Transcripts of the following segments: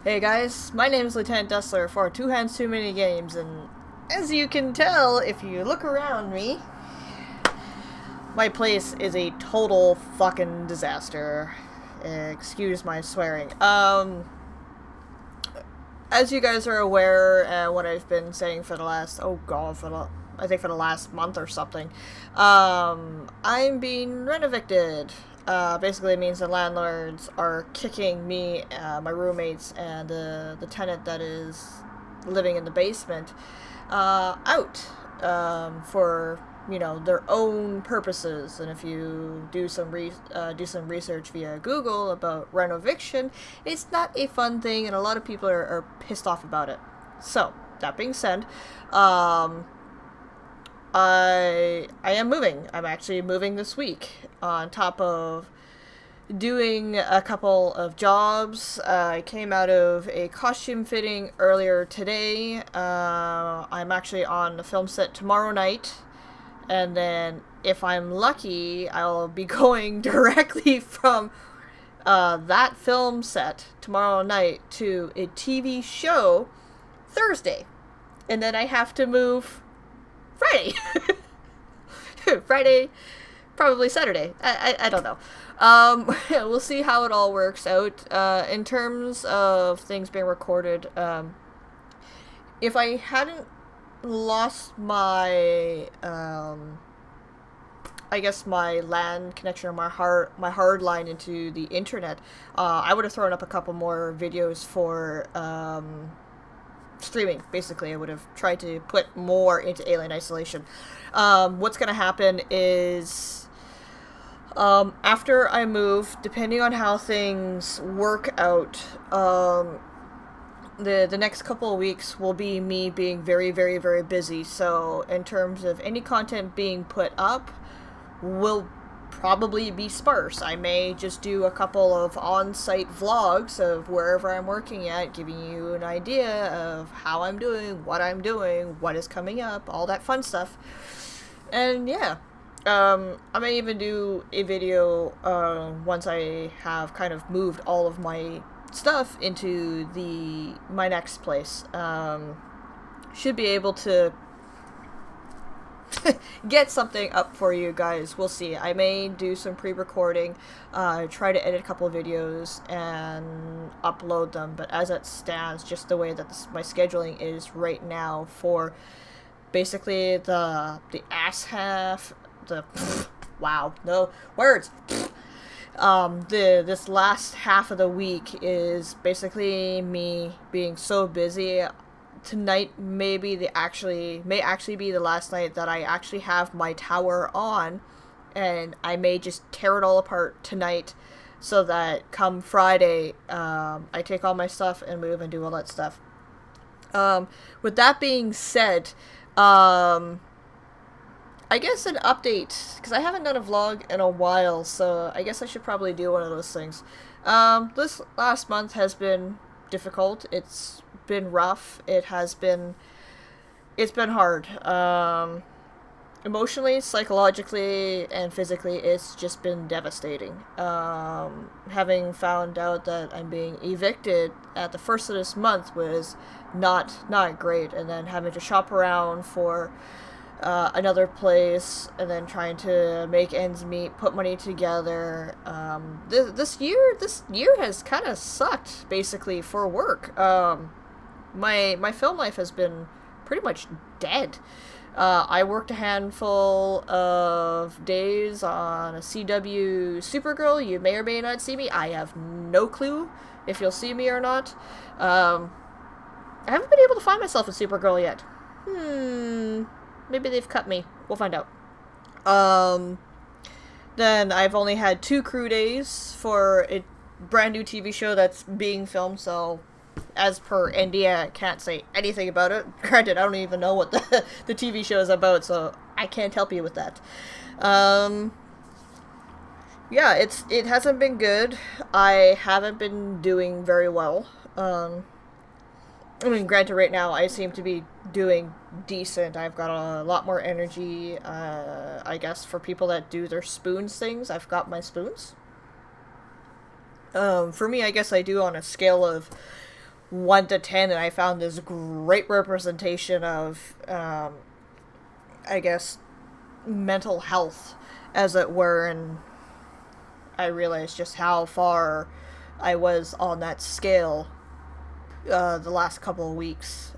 Hey guys, my name is Lieutenant Dustler for Two Hands Too Many Games, and as you can tell if you look around me, my place is a total fucking disaster. Excuse my swearing. As you guys are aware, what I've been saying for the last, oh god, I think for the last month or something, I'm being rent-evicted. Basically, it means the landlords are kicking me, my roommates, and the tenant that is living in the basement out for their own purposes. And if you do some research via Google about rent eviction, it's not a fun thing, and a lot of people are pissed off about it. So that being said, I am moving. I'm actually moving this week. On top of doing a couple of jobs, I came out of a costume fitting earlier today. I'm actually on the film set tomorrow night, and then if I'm lucky, I'll be going directly from that film set tomorrow night to a TV show Thursday, and then I have to move Friday. Friday, probably Saturday. I don't know. We'll see how it all works out. In terms of things being recorded, if I hadn't lost my, I guess my LAN connection or my hard line into the internet, I would have thrown up a couple more videos for streaming. Basically, I would have tried to put more into Alien Isolation. What's going to happen is, after I move, depending on how things work out, the next couple of weeks will be me being very, very, very busy. So in terms of any content being put up, will probably be sparse. I may just do a couple of on-site vlogs of wherever I'm working at, giving you an idea of how I'm doing, what is coming up, all that fun stuff. And yeah, I may even do a video once I have kind of moved all of my stuff into my next place. Should be able to get something up for you guys. We'll see. I may do some pre-recording, try to edit a couple of videos and upload them, but as it stands, just the way that my scheduling is right now for basically the ass half, wow, no words. This last half of the week is basically me being so busy. Tonight may actually be the last night that I actually have my tower on, and I may just tear it all apart tonight, so that come Friday, I take all my stuff and move and do all that stuff. With that being said, I guess an update, because I haven't done a vlog in a while, so I guess I should probably do one of those things. This last month has been difficult. It's been rough. It's been hard. Emotionally, psychologically, and physically, it's just been devastating. Having found out that I'm being evicted at the first of this month was not great, and then having to shop around for another place, and then trying to make ends meet, put money together. This year has kind of sucked, basically, for work. My film life has been pretty much dead. I worked a handful of days on a CW Supergirl. You may or may not see me. I have no clue if you'll see me or not. I haven't been able to find myself in Supergirl yet. Maybe they've cut me. We'll find out. Then I've only had 2 crew days for a brand new TV show that's being filmed, so as per NDA, I can't say anything about it. Granted, I don't even know what the TV show is about, so I can't help you with that. Yeah, it hasn't been good. I haven't been doing very well. I mean, granted, right now I seem to be doing decent. I've got a lot more energy. I guess for people that do their spoons things, I've got my spoons. For me, I guess I do on a scale of 1 to 10, and I found this great representation of, I guess, mental health, as it were, and I realized just how far I was on that scale the last couple of weeks,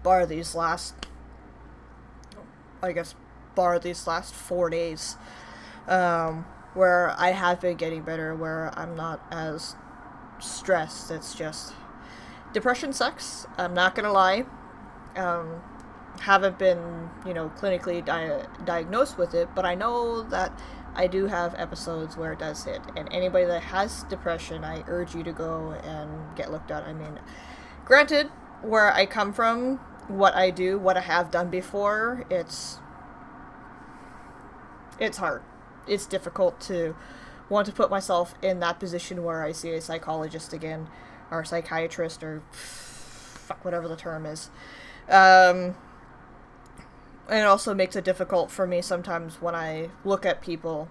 bar these last 4 days, where I have been getting better, where I'm not as stressed. It's just, depression sucks, I'm not gonna lie. Haven't been, clinically diagnosed with it, but I know that I do have episodes where it does hit. And anybody that has depression, I urge you to go and get looked at. I mean, granted, where I come from, what I do, what I have done before, it's hard. It's difficult to want to put myself in that position where I see a psychologist again, or a psychiatrist, or whatever the term is. And it also makes it difficult for me sometimes when I look at people,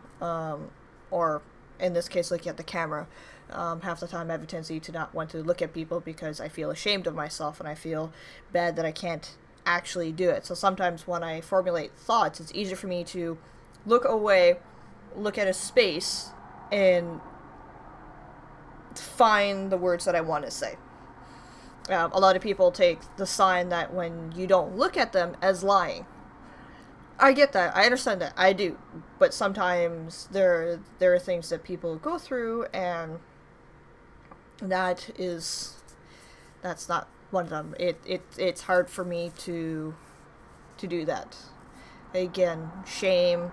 or in this case, looking at the camera. Half the time I have a tendency to not want to look at people because I feel ashamed of myself and I feel bad that I can't actually do it. So sometimes when I formulate thoughts, it's easier for me to look away, look at a space, and find the words that I want to say. A lot of people take the sign that when you don't look at them as lying. I get that. I understand that. I do. But sometimes there are things that people go through, and that's not one of them. It's hard for me to do that. Again, shame.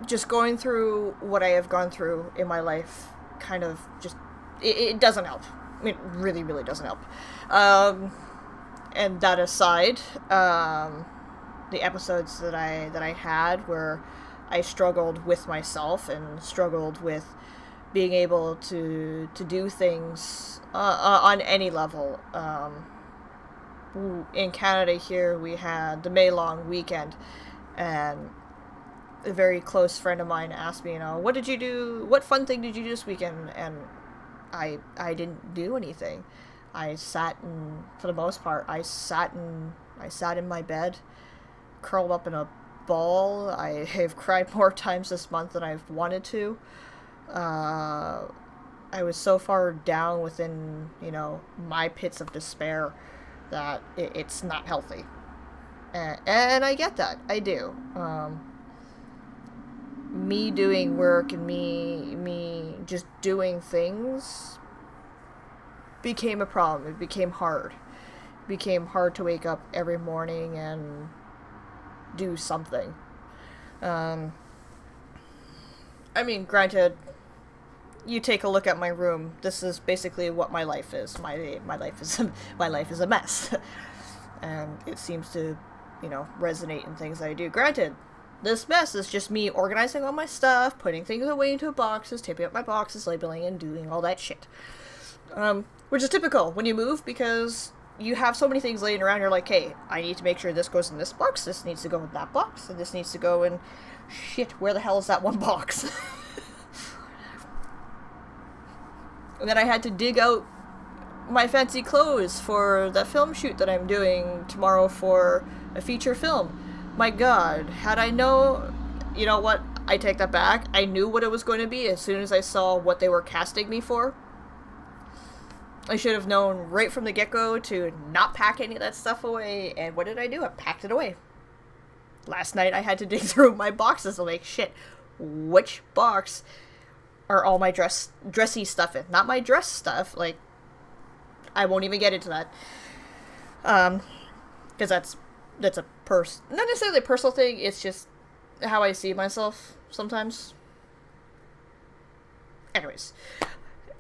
Just going through what I have gone through in my life kind of just, it doesn't help. It really, really doesn't help. And that aside, the episodes that I had where I struggled with myself and struggled with being able to do things on any level. In Canada here, we had the May Long weekend, and a very close friend of mine asked me, what did you do? What fun thing did you do this weekend? And I didn't do anything. I sat for the most part, I sat in my bed, curled up in a ball. I have cried more times this month than I've wanted to. I was so far down within, my pits of despair that it's not healthy. And I get that. I do. Me doing work and me just doing things became a problem. It became hard. It became hard to wake up every morning and do something. I mean, granted, you take a look at my room. This is basically what my life is. My life is a mess, and it seems to, resonate in things I do. Granted, this mess is just me organizing all my stuff, putting things away into boxes, taping up my boxes, labeling, and doing all that shit. Which is typical when you move, because you have so many things laying around. You're like, hey, I need to make sure this goes in this box, this needs to go in that box, and this needs to go in... Shit, where the hell is that one box? And then I had to dig out my fancy clothes for the film shoot that I'm doing tomorrow for a feature film. My God, had I known... You know what? I take that back. I knew what it was going to be as soon as I saw what they were casting me for. I should have known right from the get-go to not pack any of that stuff away, and what did I do? I packed it away. Last night I had to dig through my boxes and like, shit, which box are all my dressy stuff in? Not my dress stuff, like, I won't even get into that. Because that's a not necessarily a personal thing, it's just how I see myself sometimes. Anyways.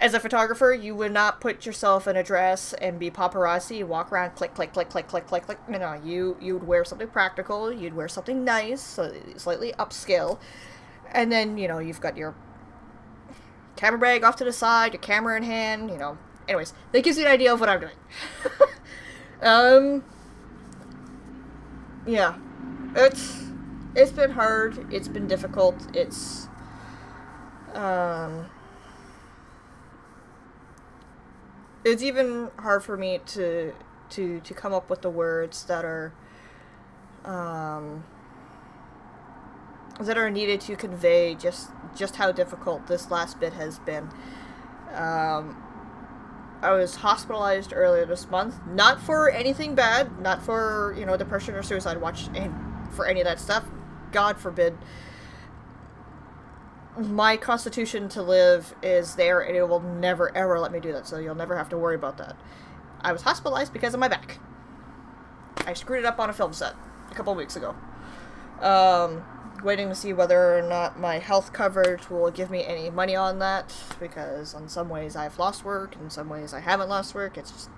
As a photographer, you would not put yourself in a dress and be paparazzi, walk around, click, click, click, click, click, click, click. No, you would wear something practical, you'd wear something nice, so slightly upscale, and then, you've got your camera bag off to the side, your camera in hand, anyways, that gives you an idea of what I'm doing. Yeah, it's been hard, it's been difficult, it's even hard for me to come up with the words um, that are needed to convey just how difficult this last bit has been. Um, I was hospitalized earlier this month, not for anything bad, not for, depression or suicide watch, and for any of that stuff. God forbid. My constitution to live is there, and it will never, ever let me do that, so you'll never have to worry about that. I was hospitalized because of my back. I screwed it up on a film set a couple weeks ago. Waiting to see whether or not my health coverage will give me any money on that, because in some ways I've lost work, in some ways I haven't lost work. It's just,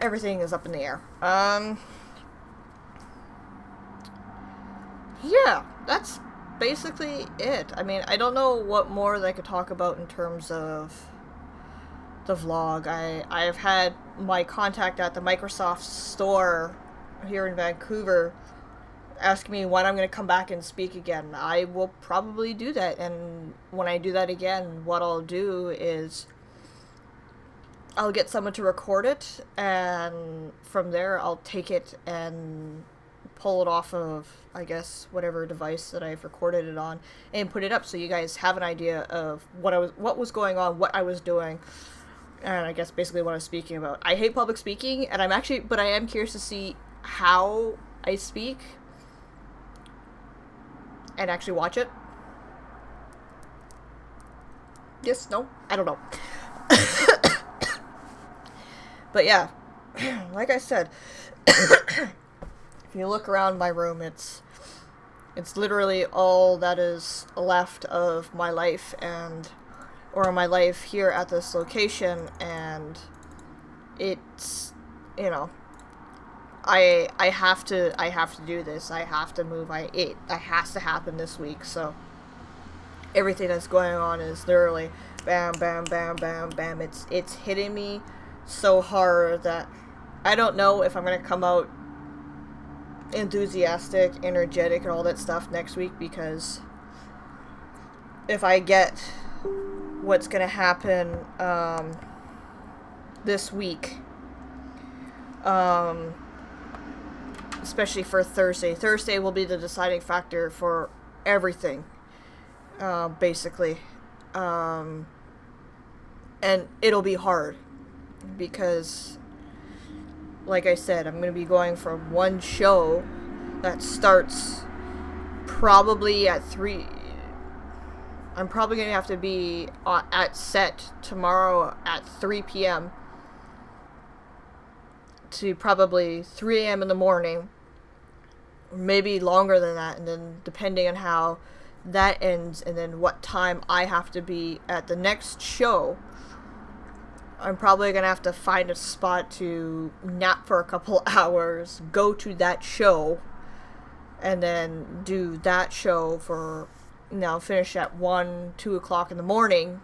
everything is up in the air. Yeah, that's basically it. I mean, I don't know what more that I could talk about in terms of the vlog. I've had my contact at the Microsoft store here in Vancouver ask me when I'm going to come back and speak again. I will probably do that, and when I do that again, what I'll do is I'll get someone to record it, and from there I'll take it and pull it off of, I guess, whatever device that I've recorded it on, and put it up so you guys have an idea of what was going on, what I was doing, and I guess basically what I was speaking about. I hate public speaking, and but I am curious to see how I speak and actually watch it. Yes, no, I don't know. But yeah, like I said, if you look around my room, it's literally all that is left of my life or my life here at this location, and it's, I have to do this. I have to move. It has to happen this week. So everything that's going on is literally bam, bam, bam, bam, bam. It's hitting me so hard that I don't know if I'm gonna come out enthusiastic, energetic, and all that stuff next week, because if I get what's gonna happen this week, especially for Thursday. Thursday will be the deciding factor for everything, basically. And it'll be hard because, like I said, I'm going to be going from one show that starts probably at 3. I'm probably going to have to be at set tomorrow at 3 p.m. to probably 3 a.m. in the morning, maybe longer than that, and then depending on how that ends and then what time I have to be at the next show, I'm probably going to have to find a spot to nap for a couple hours, go to that show, and then do that show for, finish at 1, 2 o'clock in the morning,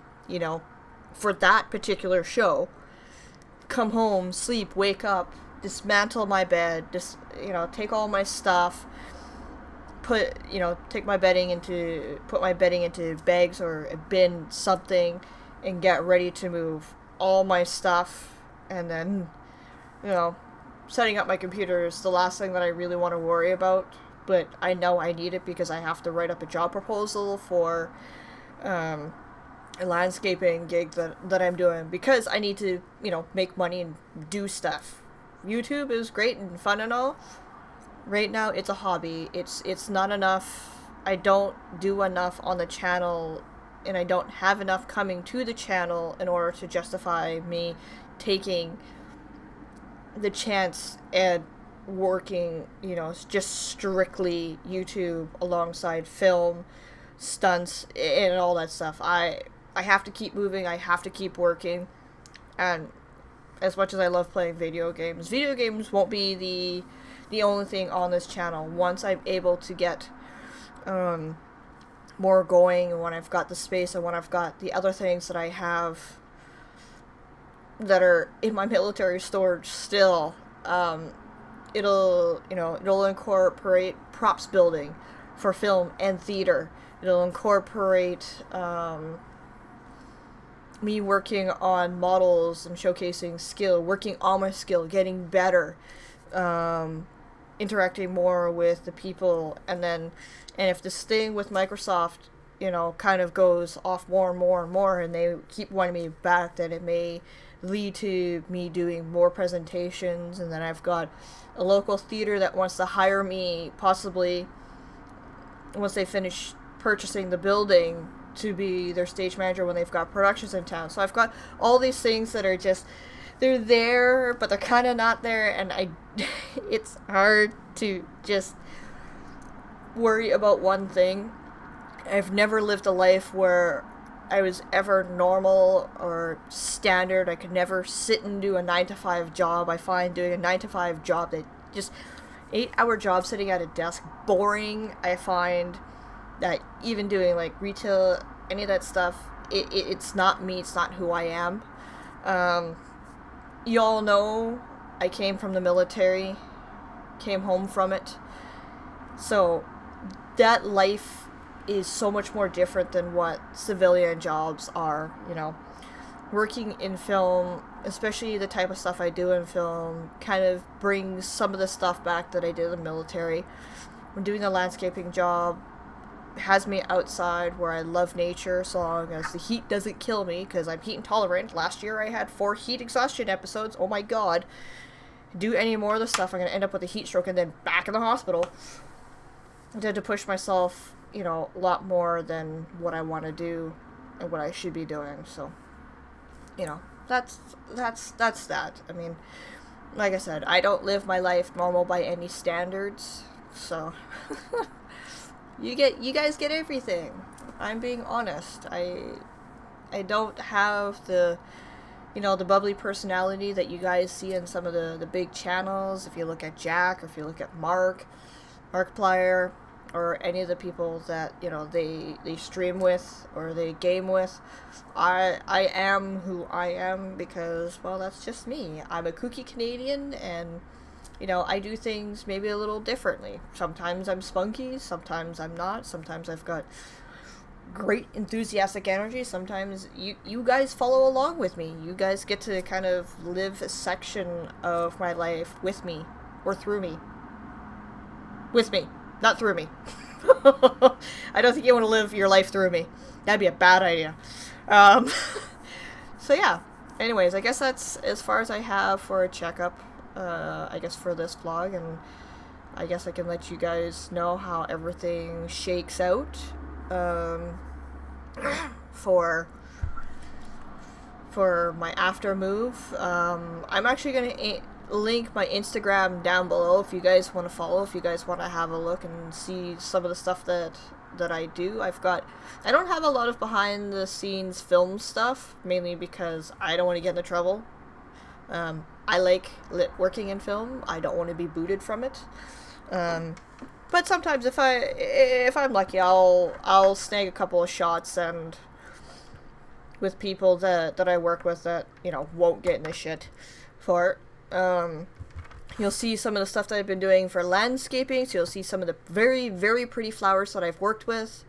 for that particular show. Come home, sleep, wake up, dismantle my bed, take all my stuff, put my bedding into bags or a bin, something, and get ready to move all my stuff. And then, setting up my computer is the last thing that I really want to worry about, but I know I need it because I have to write up a job proposal for a landscaping gig that I'm doing, because I need to, make money and do stuff. YouTube is great and fun and all. Right now, it's a hobby. It's not enough. I don't do enough on the channel, and I don't have enough coming to the channel in order to justify me taking the chance and working, just strictly YouTube alongside film, stunts, and all that stuff. I have to keep moving. I have to keep working. And as much as I love playing video games won't be the only thing on this channel. Once I'm able to get more going, and when I've got the space, and when I've got the other things that I have that are in my military storage still, it'll incorporate props building for film and theater. It'll incorporate me working on models and showcasing skill, working on my skill, getting better, interacting more with the people, and if this thing with Microsoft, kind of goes off more and more and more, and they keep wanting me back, then it may lead to me doing more presentations, and then I've got a local theater that wants to hire me, possibly once they finish purchasing the building, to be their stage manager when they've got productions in town. So I've got all these things that are just, they're there, but they're kind of not there, and it's hard to just worry about one thing. I've never lived a life where I was ever normal or standard. I could never sit and do a 9-to-5 job. I find doing a 9-to-5 job, that just 8-hour job sitting at a desk, boring. I find that even doing like retail, any of that stuff, it's not me. It's not who I am. You all know I came from the military, came home from it. So that life is so much more different than what civilian jobs are, Working in film, especially the type of stuff I do in film, kind of brings some of the stuff back that I did in the military. When doing a landscaping job, has me outside where I love nature, so long as the heat doesn't kill me, because I'm heat intolerant. Last year I had 4 heat exhaustion episodes. Oh my god. Do any more of this stuff, I'm going to end up with a heat stroke and then back in the hospital. I had to push myself, a lot more than what I want to do and what I should be doing. So, that's that. I mean, like I said, I don't live my life normal by any standards. So, you guys get everything. I'm being honest. I don't have the bubbly personality that you guys see in some of the big channels. If you look at Jack, or if you look at Markiplier, or any of the people that, they stream with or they game with, I am who I am because, well, that's just me. I'm a kooky Canadian, and, I do things maybe a little differently. Sometimes I'm spunky, sometimes I'm not, sometimes I've got great enthusiastic energy, sometimes you guys follow along with me. You guys get to kind of live a section of my life with me, or through me. With me. Not through me. I don't think you want to live your life through me. That'd be a bad idea. So yeah. Anyways, I guess that's as far as I have for a checkup, I guess, for this vlog. And I guess I can let you guys know how everything shakes out for my after move. I'm actually going to link my Instagram down below if you guys want to follow, if you guys want to have a look and see some of the stuff that I do. I don't have a lot of behind the scenes film stuff, mainly because I don't want to get into trouble. I like working in film. I don't want to be booted from it. But sometimes if I'm lucky, I'll snag a couple of shots and with people that I work with that, won't get in the shit for it. You'll see some of the stuff that I've been doing for landscaping, so you'll see some of the very, very pretty flowers that I've worked with.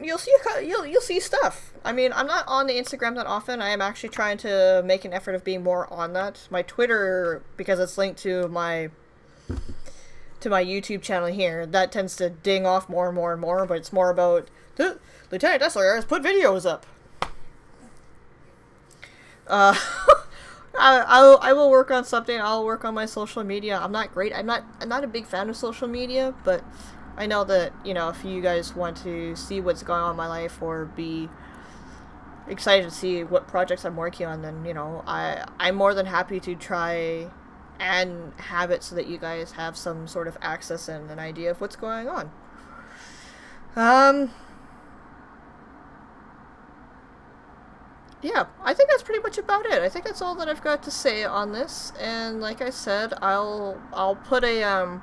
You'll see stuff. I mean, I'm not on the Instagram that often. I am actually trying to make an effort of being more on that. My Twitter, because it's linked to my YouTube channel here, that tends to ding off more and more and more, but it's more about Lieutenant Dessler has put videos up. I will work on something. I'll work on my social media. I'm not great. I'm not a big fan of social media, but I know that, if you guys want to see what's going on in my life or be excited to see what projects I'm working on, then, I'm more than happy to try and have it so that you guys have some sort of access and an idea of what's going on. Yeah, I think that's pretty much about it. I think that's all that I've got to say on this. And like I said, I'll put I'll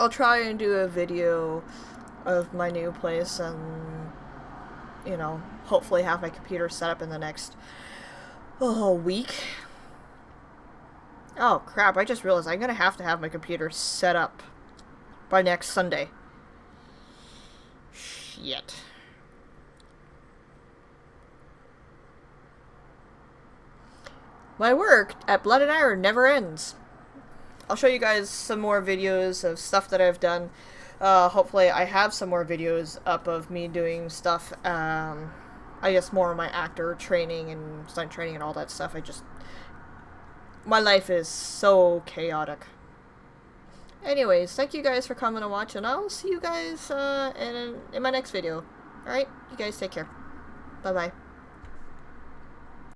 try and do a video of my new place and, hopefully have my computer set up in the next week. Oh crap, I just realized I'm gonna have to have my computer set up by next Sunday. Shit. my work at Blood and Iron never ends. I'll show you guys some more videos of stuff that I've done. Hopefully I have some more videos up of me doing stuff, I guess more of my actor training and stunt training and all that stuff. My life is so chaotic. Anyways, thank you guys for coming to watch, and I'll see you guys in my next video. Alright, you guys take care. Bye-bye.